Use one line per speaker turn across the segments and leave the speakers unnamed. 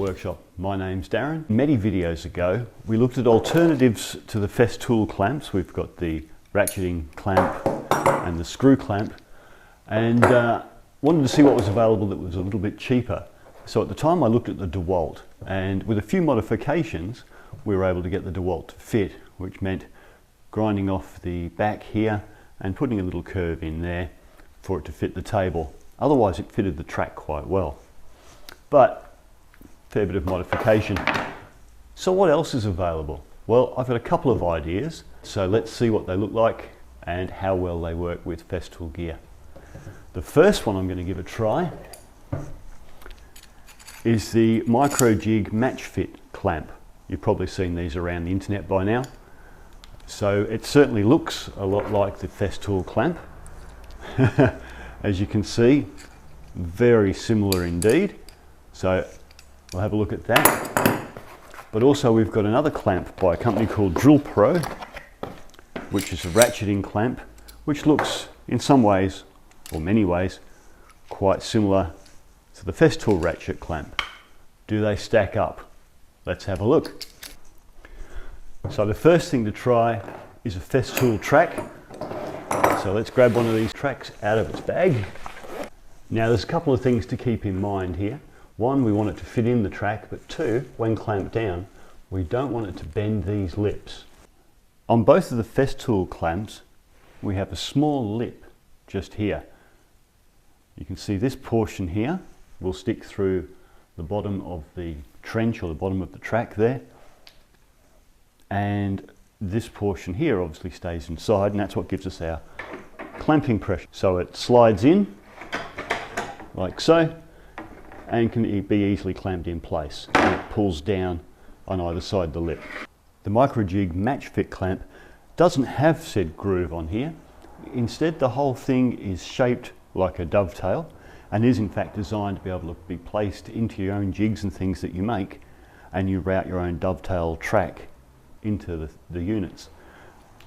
Workshop. My name's Darren. Many videos ago we looked at alternatives to the Festool clamps. We've got the ratcheting clamp and the screw clamp, and wanted to see what was available that was a little bit cheaper. So at the time I looked at the DeWalt, and with a few modifications we were able to get the DeWalt to fit, which meant grinding off the back here and putting a little curve in there for it to fit the table. Otherwise it fitted the track quite well, but a fair bit of modification. So what else is available? Well, I've got a couple of ideas, so let's see what they look like and how well they work with Festool gear. The first one I'm going to give a try is the Micro Jig Match Fit clamp. You've probably seen these around the internet by now. So it certainly looks a lot like the Festool clamp. As you can see, very similar indeed. So we'll have a look at that. But also we've got another clamp by a company called Drill Pro, which is a ratcheting clamp, which looks in some ways, or many ways, quite similar to the Festool ratchet clamp. Do they stack up? Let's have a look. So the first thing to try is a Festool track. So let's grab one of these tracks out of its bag. Now there's a couple of things to keep in mind here. One, we want it to fit in the track, but two, when clamped down, we don't want it to bend these lips. On both of the Festool clamps, we have a small lip just here. You can see this portion here will stick through the bottom of the trench or the bottom of the track there. And this portion here obviously stays inside, and that's what gives us our clamping pressure. So it slides in like so and can be easily clamped in place, and it pulls down on either side of the lip. The Micro Jig Match Fit clamp doesn't have said groove on here. Instead, the whole thing is shaped like a dovetail and is in fact designed to be able to be placed into your own jigs and things that you make, and you route your own dovetail track into the units.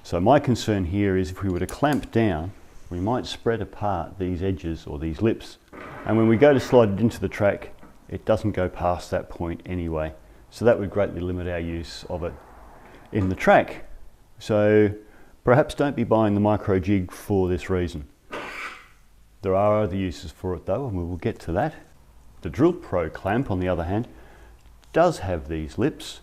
So my concern here is if we were to clamp down, we might spread apart these edges or these lips, and when we go to slide it into the track, it doesn't go past that point anyway. So that would greatly limit our use of it in the track. So perhaps don't be buying the Micro Jig for this reason. There are other uses for it though, and we will get to that. The Drill Pro clamp, on the other hand, does have these lips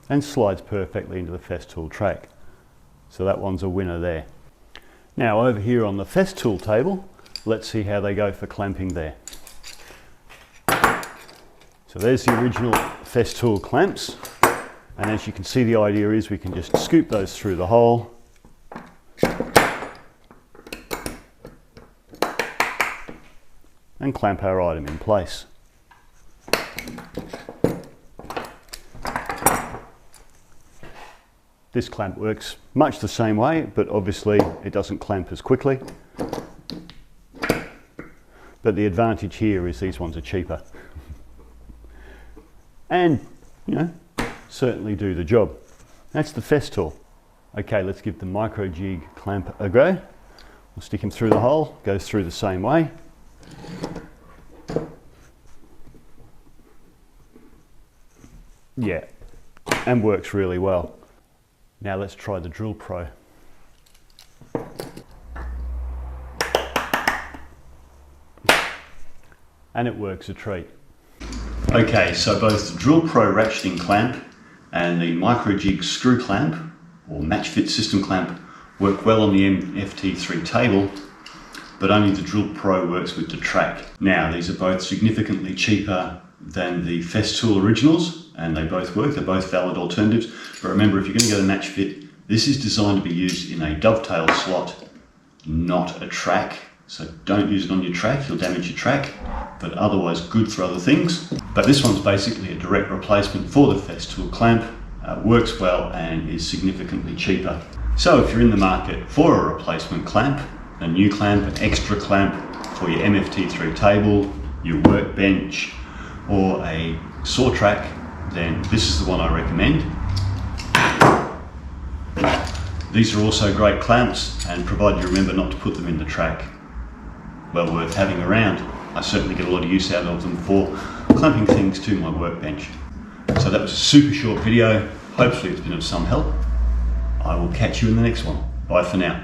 and slides perfectly into the Festool track. So that one's a winner there. Now over here on the Festool table, let's see how they go for clamping there. So there's the original Festool clamps, and as you can see, the idea is we can just scoop those through the hole and clamp our item in place. This clamp works much the same way, but obviously it doesn't clamp as quickly. But the advantage here is these ones are cheaper. And, you know, certainly do the job. That's the Festool. Okay, let's give the Micro Jig clamp a go. We'll stick him through the hole, goes through the same way. Yeah, and works really well. Now let's try the Drill Pro. And it works a treat. Okay, so both the Drill Pro ratcheting clamp and the Micro Jig screw clamp, or match fit system clamp, work well on the MFT3 table, but only the Drill Pro works with the track. Now, these are both significantly cheaper than the Festool originals, and they both work. They're both valid alternatives. But remember, if you're going to go to match fit, this is designed to be used in a dovetail slot, not a track. So don't use it on your track, you'll damage your track, but otherwise good for other things. But this one's basically a direct replacement for the Festool clamp, works well and is significantly cheaper. So if you're in the market for a replacement clamp, a new clamp, an extra clamp for your MFT3 table, your workbench, or a saw track, then this is the one I recommend. These are also great clamps, and provided you remember not to put them in the track, well worth having around. I certainly get a lot of use out of them for clamping things to my workbench. So that was a super short video. Hopefully it's been of some help. I will catch you in the next one. Bye for now.